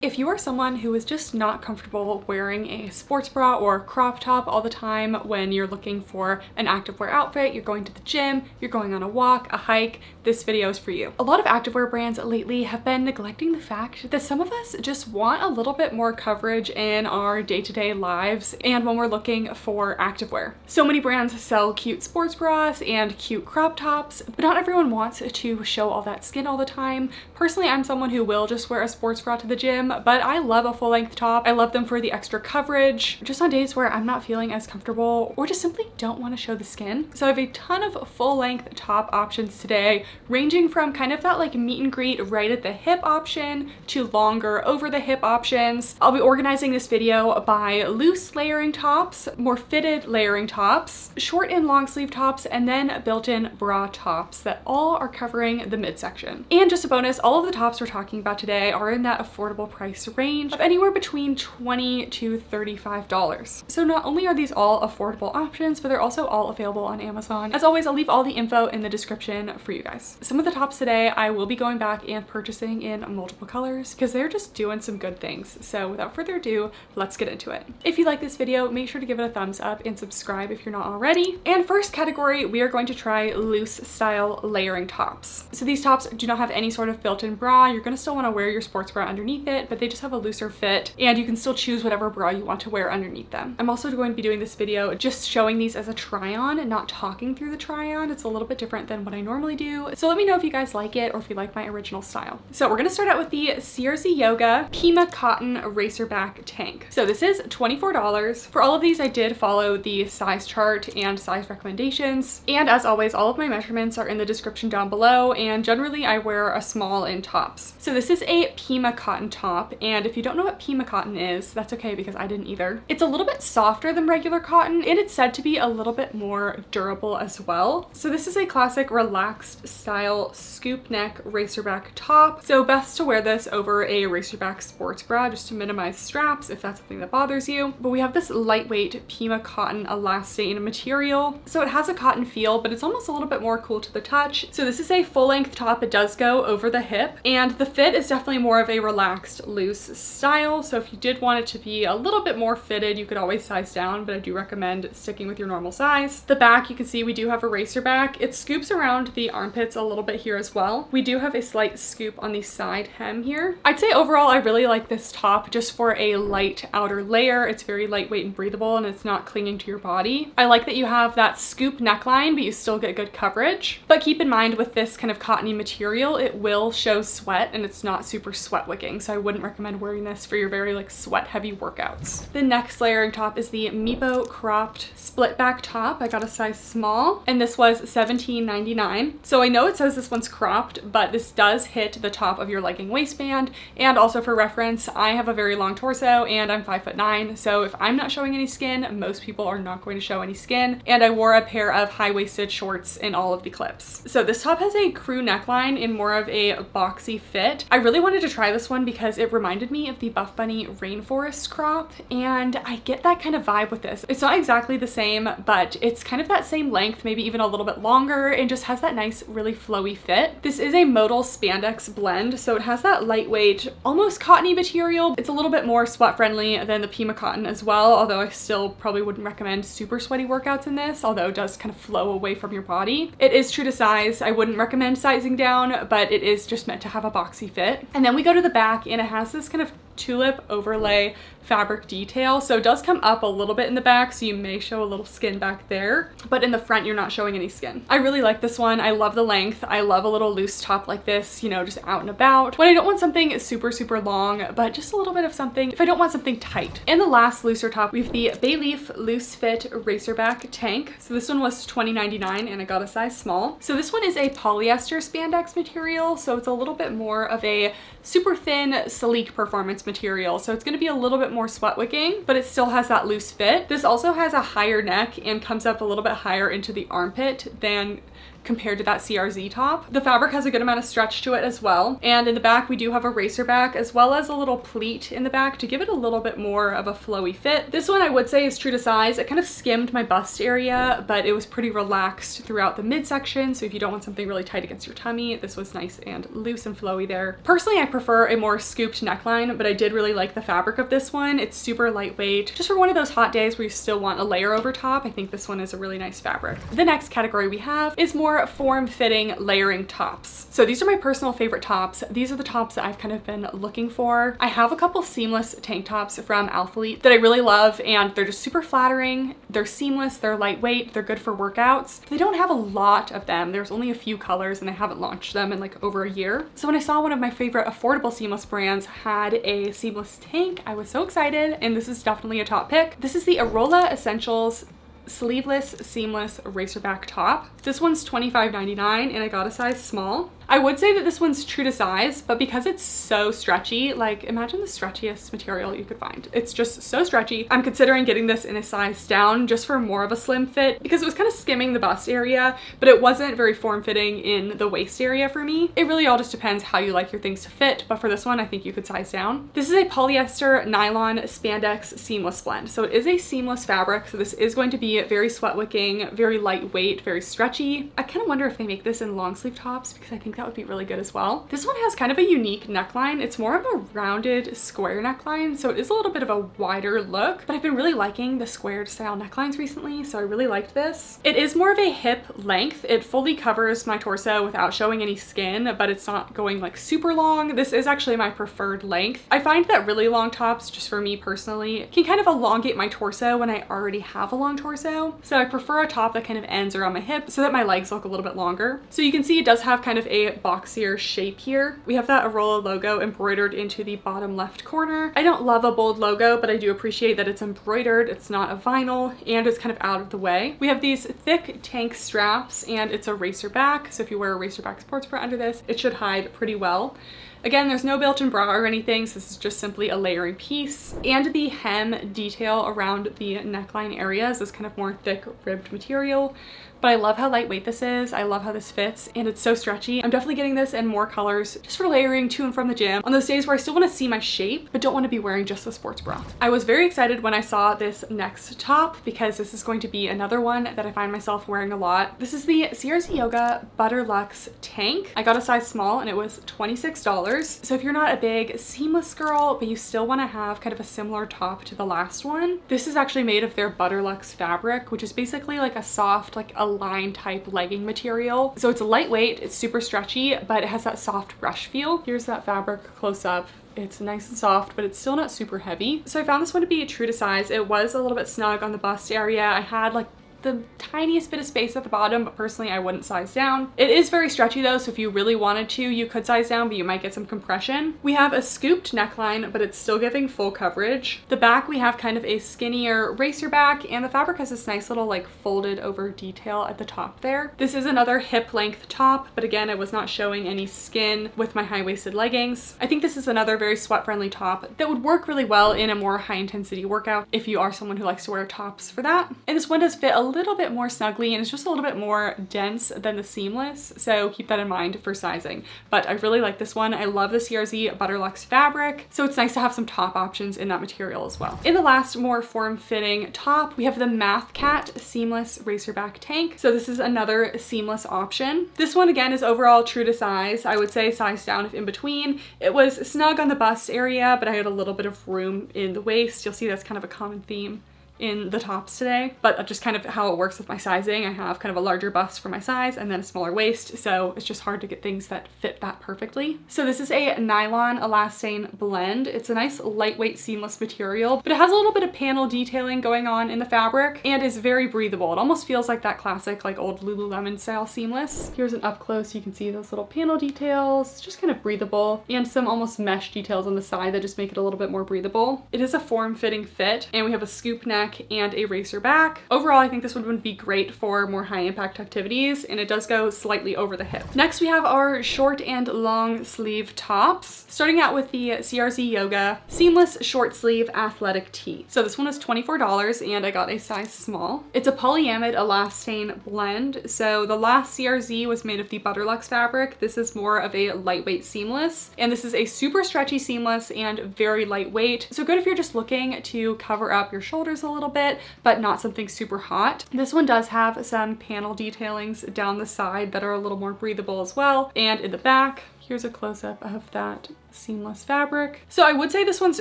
If you are someone who is just not comfortable wearing a sports bra or crop top all the time when you're looking for an activewear outfit, you're going to the gym, you're going on a walk, a hike, this video is for you. A lot of activewear brands lately have been neglecting the fact that some of us just want a little bit more coverage in our day-to-day lives and when we're looking for activewear. So many brands sell cute sports bras and cute crop tops, but not everyone wants to show all that skin all the time. Personally, I'm someone who will just wear a sports bra to the gym, but I love a full-length top. I love them for the extra coverage, just on days where I'm not feeling as comfortable or just simply don't want to show the skin. So I have a ton of full-length top options today, ranging from kind of that like meet and greet right at the hip option to longer over the hip options. I'll be organizing this video by loose layering tops, more fitted layering tops, short and long sleeve tops, and then built-in bra tops that all are covering the midsection. And just a bonus, all of the tops we're talking about today are in that affordable price range of anywhere between $20 to $35. So not only are these all affordable options, but they're also all available on Amazon. As always, I'll leave all the info in the description for you guys. Some of the tops today I will be going back and purchasing in multiple colors because they're just doing some good things. So without further ado, let's get into it. If you like this video, make sure to give it a thumbs up and subscribe if you're not already. And first category, we are going to try loose style layering tops. So these tops do not have any sort of built-in bra. You're going to still want to wear your sports bra underneath it, but they just have a looser fit and you can still choose whatever bra you want to wear underneath them. I'm also going to be doing this video just showing these as a try on and not talking through the try on. It's a little bit different than what I normally do. So let me know if you guys like it or if you like my original style. So we're going to start out with the CRZ Yoga Pima Cotton Racerback Tank. So this is $24. For all of these, I did follow the size chart and size recommendations. And as always, all of my measurements are in the description down below. And generally I wear a small in tops. So this is a Pima cotton top. And if you don't know what Pima cotton is, that's okay because I didn't either. It's a little bit softer than regular cotton and it's said to be a little bit more durable as well. So this is a classic relaxed style scoop neck racerback top. So best to wear this over a racerback sports bra just to minimize straps if that's something that bothers you. But we have this lightweight Pima cotton elastane material. So it has a cotton feel, but it's almost a little bit more cool to the touch. So this is a full length top. It does go over the hip and the fit is definitely more of a relaxed loose style. So if you did want it to be a little bit more fitted, you could always size down, but I do recommend sticking with your normal size. The back, you can see we do have a racer back. It scoops around the armpits a little bit here as well. We do have a slight scoop on the side hem here. I'd say overall I really like this top just for a light outer layer. It's very lightweight and breathable and it's not clinging to your body. I like that you have that scoop neckline, but you still get good coverage. But keep in mind with this kind of cottony material, it will show sweat and it's not super sweat wicking. So I wouldn't recommend wearing this for your very like sweat heavy workouts. The next layering top is the Mippo cropped split back top. I got a size small and this was $17.99. So I know it says this one's cropped, but this does hit the top of your legging waistband. And also for reference, I have a very long torso and I'm 5'9". So if I'm not showing any skin, most people are not going to show any skin. And I wore a pair of high-waisted shorts in all of the clips. So this top has a crew neckline in more of a boxy fit. I really wanted to try this one because it reminded me of the Buffbunny rainforest crop and I get that kind of vibe with this. It's not exactly the same, but it's kind of that same length, maybe even a little bit longer, and just has that nice really flowy fit. This is a modal spandex blend, so it has that lightweight almost cottony material. It's a little bit more sweat friendly than the Pima cotton as well, although I still probably wouldn't recommend super sweaty workouts in this, although it does kind of flow away from your body. It is true to size. I wouldn't recommend sizing down, but it is just meant to have a boxy fit. And then we go to the back and it has this kind of tulip overlay fabric detail. So it does come up a little bit in the back, so you may show a little skin back there, but in the front you're not showing any skin. I really like this one. I love the length. I love a little loose top like this, you know, just out and about. When I don't want something super, super long, but just a little bit of something, if I don't want something tight. And the last looser top, we have the BALEAF Loose Fit Racerback Tank. So this one was $20.99 and I got a size small. So this one is a polyester spandex material, so it's a little bit more of a super thin, sleek performance material. So it's going to be a little bit more sweat wicking, but it still has that loose fit. This also has a higher neck and comes up a little bit higher into the armpit than compared to that CRZ top. The fabric has a good amount of stretch to it as well. And in the back, we do have a Racerback as well as a little pleat in the back to give it a little bit more of a flowy fit. This one I would say is true to size. It kind of skimmed my bust area, but it was pretty relaxed throughout the midsection. So if you don't want something really tight against your tummy, this was nice and loose and flowy there. Personally, I prefer a more scooped neckline, but I did really like the fabric of this one. It's super lightweight. Just for one of those hot days where you still want a layer over top, I think this one is a really nice fabric. The next category we have is more form-fitting layering tops. So these are my personal favorite tops. These are the tops that I've kind of been looking for. I have a couple seamless tank tops from Alphalete that I really love, and they're just super flattering. They're seamless, they're lightweight, they're good for workouts. They don't have a lot of them. There's only a few colors and I haven't launched them in like over a year. So when I saw one of my favorite affordable seamless brands had a seamless tank, I was so excited, and this is definitely a top pick. This is the AUROLA Essentials Sleeveless Seamless Racerback top. This one's $25.99 and I got a size small. I would say that this one's true to size, but because it's so stretchy, like imagine the stretchiest material you could find. It's just so stretchy. I'm considering getting this in a size down just for more of a slim fit because it was kind of skimming the bust area, but it wasn't very form-fitting in the waist area for me. It really all just depends how you like your things to fit, but for this one, I think you could size down. This is a polyester nylon spandex seamless blend. So it is a seamless fabric, so this is going to be very sweat wicking, very lightweight, very stretchy. I kind of wonder if they make this in long sleeve tops because I think that would be really good as well. This one has kind of a unique neckline. It's more of a rounded square neckline, so it is a little bit of a wider look, but I've been really liking the squared style necklines recently, so I really liked this. It is more of a hip length. It fully covers my torso without showing any skin, but it's not going like super long. This is actually my preferred length. I find that really long tops, just for me personally, can kind of elongate my torso when I already have a long torso. So I prefer a top that kind of ends around my hip so that my legs look a little bit longer. So you can see it does have kind of a boxier shape here. We have that AUROLA logo embroidered into the bottom left corner. I don't love a bold logo, but I do appreciate that it's embroidered, it's not a vinyl, and it's kind of out of the way. We have these thick tank straps, and it's a Racerback, so if you wear a Racerback sports bra under this, it should hide pretty well. Again, there's no built-in bra or anything, so this is just simply a layering piece. And the hem detail around the neckline areas is kind of more thick ribbed material. But I love how lightweight this is. I love how this fits, and it's so stretchy. I'm definitely getting this in more colors just for layering to and from the gym on those days where I still want to see my shape, but don't want to be wearing just a sports bra. I was very excited when I saw this next top because this is going to be another one that I find myself wearing a lot. This is the CRZ Yoga Butterluxe tank. I got a size small and it was $26. So if you're not a big seamless girl, but you still want to have kind of a similar top to the last one, this is actually made of their Butterluxe fabric, which is basically like a soft, like a line type legging material. So it's lightweight, it's super stretchy, but it has that soft brush feel. Here's that fabric close up. It's nice and soft, but it's still not super heavy. So I found this one to be true to size. It was a little bit snug on the bust area. I had like the tiniest bit of space at the bottom, but personally I wouldn't size down. It is very stretchy though, so if you really wanted to, you could size down, but you might get some compression. We have a scooped neckline, but it's still giving full coverage. The back, we have kind of a skinnier Racerback, and the fabric has this nice little like folded over detail at the top there. This is another hip length top, but again, I was not showing any skin with my high-waisted leggings. I think this is another very sweat-friendly top that would work really well in a more high-intensity workout if you are someone who likes to wear tops for that. And this one does fit a little bit more snugly, and it's just a little bit more dense than the seamless, so keep that in mind for sizing. But I really like this one. I love the CRZ Butterluxe fabric, so it's nice to have some top options in that material as well. In the last more form-fitting top, we have the MathCat Seamless Racerback tank. So this is another seamless option. This one again is overall true to size. I would say size down if in between. It was snug on the bust area, but I had a little bit of room in the waist. You'll see that's kind of a common theme in the tops today, but just kind of how it works with my sizing. I have kind of a larger bust for my size and then a smaller waist, so it's just hard to get things that fit that perfectly. So this is a nylon elastane blend. It's a nice lightweight seamless material, but it has a little bit of panel detailing going on in the fabric and is very breathable. It almost feels like that classic like old Lululemon style seamless. Here's an up close. You can see those little panel details. It's just kind of breathable, and some almost mesh details on the side that just make it a little bit more breathable. It is a form-fitting fit, and we have a scoop neck neck and a racer back. Overall, I think this one would be great for more high impact activities, and it does go slightly over the hip. Next, we have our short and long sleeve tops. Starting out with the CRZ Yoga Seamless Short Sleeve Athletic Tee. So this one is $24 and I got a size small. It's a polyamide elastane blend. So the last CRZ was made of the Butterluxe fabric. This is more of a lightweight seamless, and this is a super stretchy seamless and very lightweight. So good if you're just looking to cover up your shoulders a little bit, but not something super hot. This one does have some panel detailings down the side that are a little more breathable as well. And in the back, here's a close-up of that seamless fabric. So I would say this one's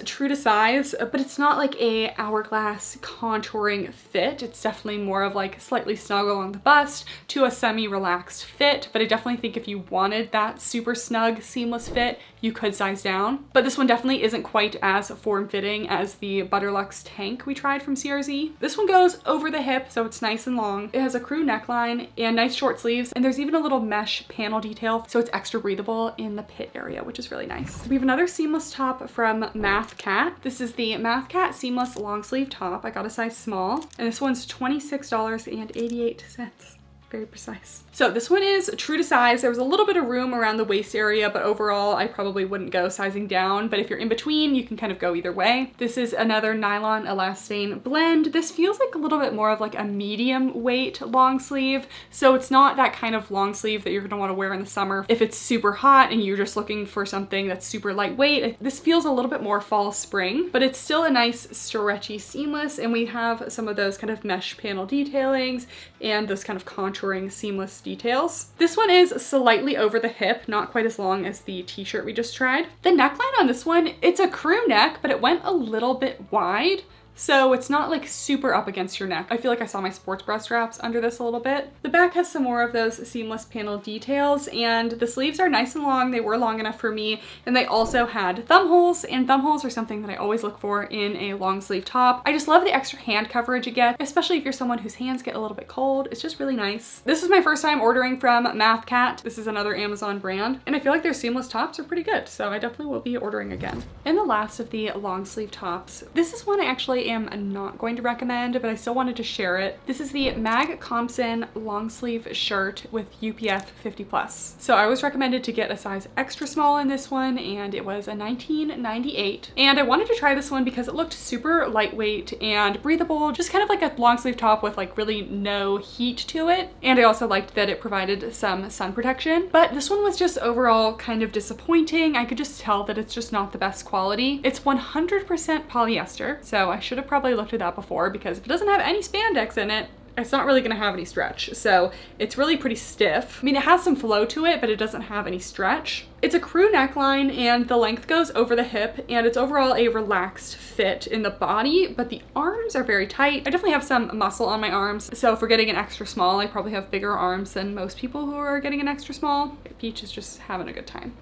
true to size, but it's not like a hourglass contouring fit. It's definitely more of like slightly snug along the bust to a semi-relaxed fit, but I definitely think if you wanted that super snug seamless fit, you could size down. But this one definitely isn't quite as form-fitting as the Butterluxe tank we tried from CRZ. This one goes over the hip, so it's nice and long. It has a crew neckline and nice short sleeves, and there's even a little mesh panel detail, so it's extra breathable in the pit area, which is really nice. We have another seamless top from MathCat. This is the MathCat Seamless Long Sleeve Top. I got a size small, and this one's $26.88. Very precise. So this one is true to size. There was a little bit of room around the waist area, but overall I probably wouldn't go sizing down, but if you're in between, you can kind of go either way. This is another nylon elastane blend. This feels like a little bit more of like a medium weight long sleeve. So it's not that kind of long sleeve that you're gonna wanna wear in the summer if it's super hot and you're just looking for something that's super lightweight. This feels a little bit more fall spring, but it's still a nice stretchy seamless, and we have some of those kind of mesh panel detailings and those kind of contouring seamless details. This one is slightly over the hip, not quite as long as the t-shirt we just tried. The neckline on this one, it's a crew neck, but it went a little bit wide. So it's not like super up against your neck. I feel like I saw my sports bra straps under this a little bit. The back has some more of those seamless panel details, and the sleeves are nice and long. They were long enough for me, and they also had thumb holes, and thumb holes are something that I always look for in a long sleeve top. I just love the extra hand coverage you get, especially if you're someone whose hands get a little bit cold. It's just really nice. This is my first time ordering from MathCat. This is another Amazon brand, and I feel like their seamless tops are pretty good, so I definitely will be ordering again. And the last of the long sleeve tops. This is one I actually am not going to recommend, but I still wanted to share it. This is the MAGCOMSEN long sleeve shirt with UPF 50+. So I was recommended to get a size extra small in this one, and it was a $19.98. And I wanted to try this one because it looked super lightweight and breathable, just kind of like a long sleeve top with like really no heat to it. And I also liked that it provided some sun protection, but this one was just overall kind of disappointing. I could just tell that it's just not the best quality. It's 100% polyester, so I should have probably looked at that before, because if it doesn't have any spandex in it, it's not really gonna have any stretch. So it's really pretty stiff. I mean, it has some flow to it, but it doesn't have any stretch. It's a crew neckline, and the length goes over the hip, and it's overall a relaxed fit in the body, but the arms are very tight. I definitely have some muscle on my arms, so if we're getting an extra small, I probably have bigger arms than most people who are getting an extra small. Peach is just having a good time.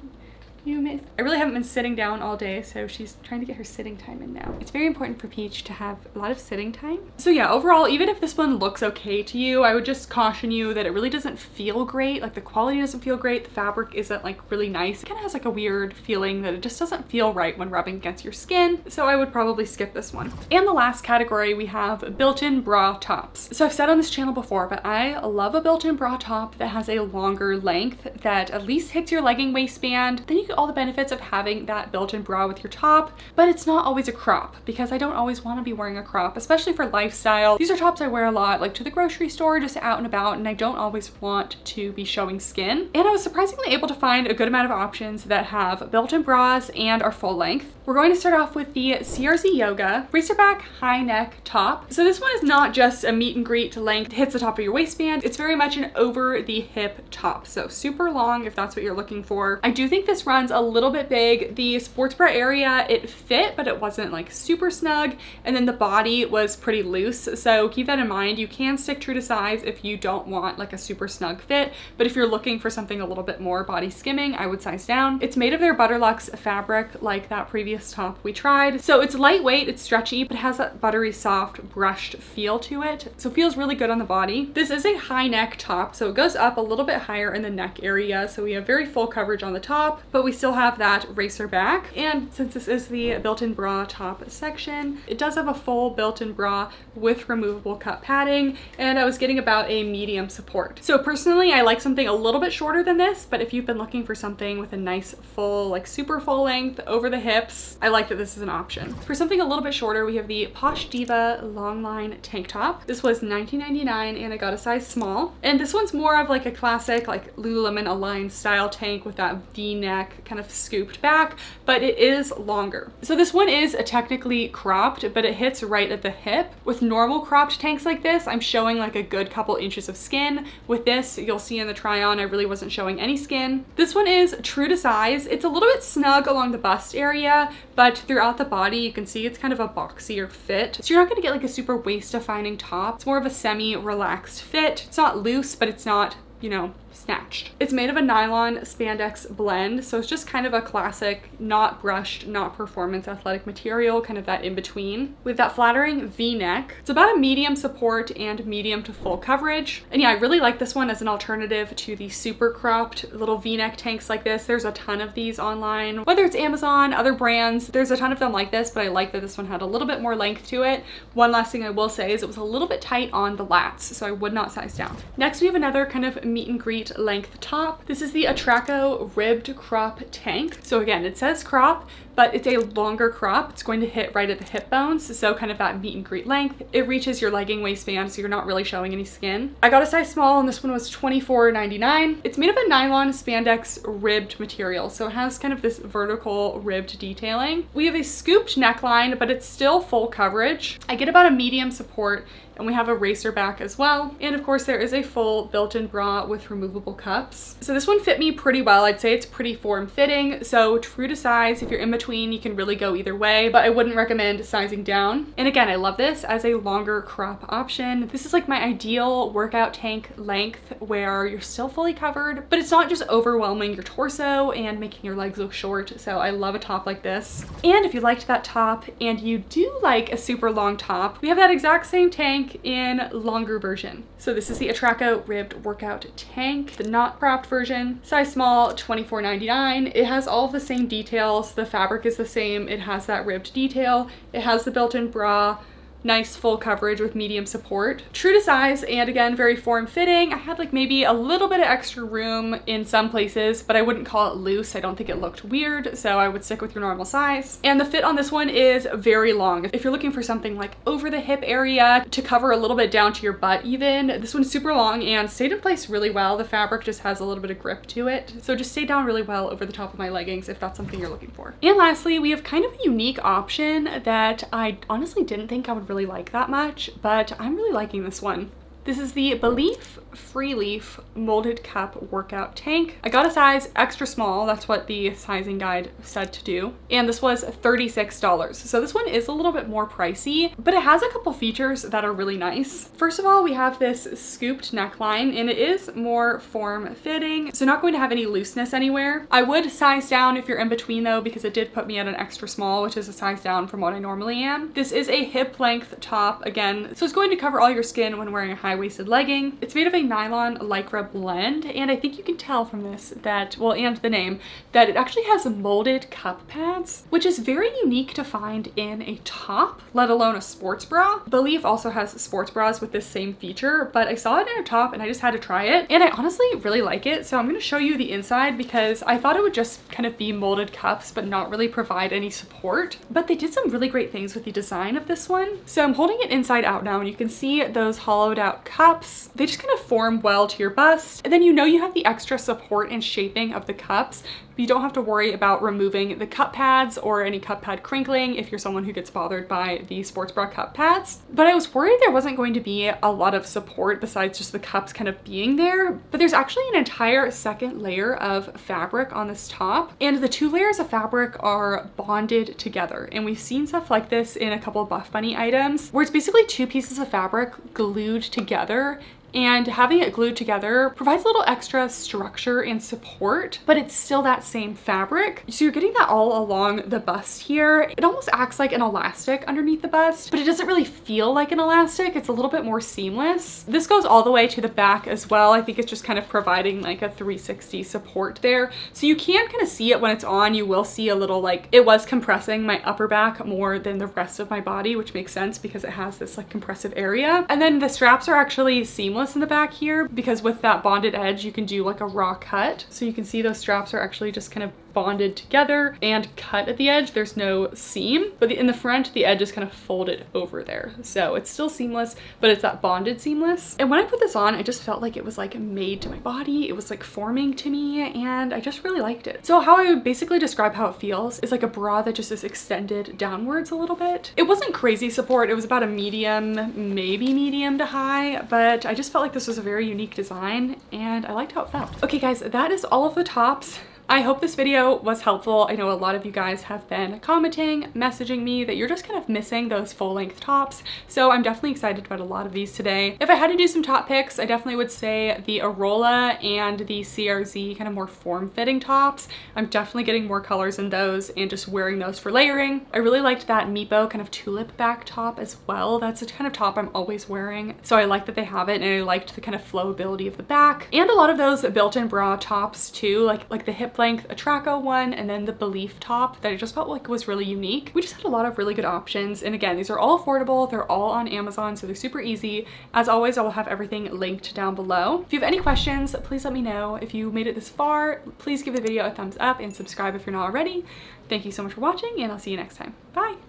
I really haven't been sitting down all day, so she's trying to get her sitting time in now. It's very important for Peach to have a lot of sitting time. So yeah, overall, even if this one looks okay to you, I would just caution you that it really doesn't feel great. Like the quality doesn't feel great. The fabric isn't like really nice. It kind of has like a weird feeling that it just doesn't feel right when rubbing against your skin. So I would probably skip this one. And the last category, we have built-in bra tops. So I've said on this channel before, but I love a built-in bra top that has a longer length that at least hits your legging waistband. Then you get all the benefits of having that built-in bra with your top, but it's not always a crop, because I don't always want to be wearing a crop, especially for lifestyle. These are tops I wear a lot, like to the grocery store, just out and about, and I don't always want to be showing skin. And I was surprisingly able to find a good amount of options that have built-in bras and are full length. We're going to start off with the CRZ Yoga Racerback high neck top. So this one is not just a meet and greet length, it hits the top of your waistband. It's very much an over the hip top, so super long if that's what you're looking for. I do think this runs a little bit big. The sports bra area, it fit, but it wasn't like super snug, and then the body was pretty loose, so keep that in mind. You can stick true to size if you don't want like a super snug fit, but if you're looking for something a little bit more body skimming, I would size down. It's made of their Butterluxe fabric like that previous previous top we tried. So it's lightweight, it's stretchy, but it has that buttery soft brushed feel to it. So it feels really good on the body. This is a high neck top, so it goes up a little bit higher in the neck area. So we have very full coverage on the top, but we still have that racer back. And since this is the built-in bra top section, it does have a full built-in bra with removable cup padding, and I was getting about a medium support. So personally, I like something a little bit shorter than this, but if you've been looking for something with a nice full, like super full length over the hips, I like that this is an option. For something a little bit shorter, we have the POSHDIVAH Longline tank top. This was $19.99 and I got a size small. And this one's more of like a classic like Lululemon Align style tank with that V-neck kind of scooped back, but it is longer. So this one is technically cropped, but it hits right at the hip. With normal cropped tanks like this, I'm showing like a good couple inches of skin. With this, you'll see in the try on, I really wasn't showing any skin. This one is true to size. It's a little bit snug along the bust area, but throughout the body, you can see it's kind of a boxier fit. So you're not gonna get like a super waist defining top. It's more of a semi-relaxed fit. It's not loose, but it's not, you know, snatched. It's made of a nylon spandex blend, so it's just kind of a classic, not brushed, not performance athletic material, kind of that in between. With that flattering V-neck, it's about a medium support and medium to full coverage. And yeah, I really like this one as an alternative to the super cropped little V-neck tanks like this. There's a ton of these online, whether it's Amazon, other brands, there's a ton of them like this, but I like that this one had a little bit more length to it. One last thing I will say is it was a little bit tight on the lats, so I would not size down. Next, we have another kind of meet and greet length top. This is the ATTRACO ribbed crop tank. So again, it says crop, but it's a longer crop. It's going to hit right at the hip bones, so kind of that meet and greet length. It reaches your legging waistband, so you're not really showing any skin. I got a size small, and this one was $24.99. It's made of a nylon spandex ribbed material, so it has kind of this vertical ribbed detailing. We have a scooped neckline, but it's still full coverage. I get about a medium support, and we have a racer back as well. And of course, there is a full built-in bra with removable cups. So this one fit me pretty well. I'd say it's pretty form-fitting. So true to size, if you're in between, you can really go either way, but I wouldn't recommend sizing down. And again, I love this as a longer crop option. This is like my ideal workout tank length where you're still fully covered, but it's not just overwhelming your torso and making your legs look short. So I love a top like this. And if you liked that top and you do like a super long top, we have that exact same tank in longer version. So this is the ATTRACO ribbed workout tank, the not cropped version, size small, $24.99. It has all of the same details. The fabric is the same. It has that ribbed detail. It has the built-in bra, nice full coverage with medium support. True to size, and again, very form-fitting. I had like maybe a little bit of extra room in some places, but I wouldn't call it loose. I don't think it looked weird, so I would stick with your normal size. And the fit on this one is very long. If you're looking for something like over the hip area to cover a little bit down to your butt even, this one's super long and stayed in place really well. The fabric just has a little bit of grip to it, so just stayed down really well over the top of my leggings if that's something you're looking for. And lastly, we have kind of a unique option that I honestly didn't think I would really like that much, but I'm really liking this one. This is the BALEAF Freeleaf molded cup workout tank. I got a size extra small. That's what the sizing guide said to do. And this was $36. So this one is a little bit more pricey, but it has a couple features that are really nice. First of all, we have this scooped neckline, and it is more form-fitting, so not going to have any looseness anywhere. I would size down if you're in between though, because it did put me at an extra small, which is a size down from what I normally am. This is a hip length top again, so it's going to cover all your skin when wearing a high-waisted legging. It's made of a nylon lycra blend, and I think you can tell from this that, well, and the name, that it actually has molded cup pads, which is very unique to find in a top, let alone a sports bra. BALEAF also has sports bras with this same feature, but I saw it in a top and I just had to try it, and I honestly really like it. So I'm going to show you the inside because I thought it would just kind of be molded cups but not really provide any support, but they did some really great things with the design of this one. So I'm holding it inside out now, and you can see those hollowed out cups. They just kind of form well to your bust, and then you know you have the extra support and shaping of the cups. You don't have to worry about removing the cup pads or any cup pad crinkling if you're someone who gets bothered by the sports bra cup pads. But I was worried there wasn't going to be a lot of support besides just the cups kind of being there, but there's actually an entire second layer of fabric on this top, and the two layers of fabric are bonded together. And we've seen stuff like this in a couple of Buffbunny items where it's basically two pieces of fabric glued together, and having it glued together provides a little extra structure and support, but it's still that same fabric. So you're getting that all along the bust here. It almost acts like an elastic underneath the bust, but it doesn't really feel like an elastic. It's a little bit more seamless. This goes all the way to the back as well. I think it's just kind of providing like a 360 support there. So you can kind of see it when it's on. You will see a little, like, it was compressing my upper back more than the rest of my body, which makes sense because it has this like compressive area. And then the straps are actually seamless in the back here because with that bonded edge, you can do like a raw cut. So you can see those straps are actually just kind of bonded together and cut at the edge. There's no seam, but in the front, the edge is kind of folded over there. So it's still seamless, but it's that bonded seamless. And when I put this on, I just felt like it was like made to my body. It was like forming to me, and I just really liked it. So how I would basically describe how it feels is like a bra that just is extended downwards a little bit. It wasn't crazy support. It was about a medium, maybe medium to high, but I just felt like this was a very unique design and I liked how it felt. Okay guys, that is all of the tops. I hope this video was helpful. I know a lot of you guys have been commenting, messaging me that you're just kind of missing those full-length tops. So I'm definitely excited about a lot of these today. If I had to do some top picks, I definitely would say the AUROLA and the CRZ kind of more form-fitting tops. I'm definitely getting more colors in those and just wearing those for layering. I really liked that Mippo kind of tulip back top as well. That's the kind of top I'm always wearing. So I like that they have it, and I liked the kind of flowability of the back. And a lot of those built-in bra tops too, like the hip length ATTRACO one, and then the BALEAF top that I just felt like was really unique. We just had a lot of really good options, and again, these are all affordable. They're all on Amazon, so they're super easy. As always, I will have everything linked down below. If you have any questions, please let me know. If you made it this far, please give the video a thumbs up and subscribe if you're not already. Thank you so much for watching, and I'll see you next time. Bye!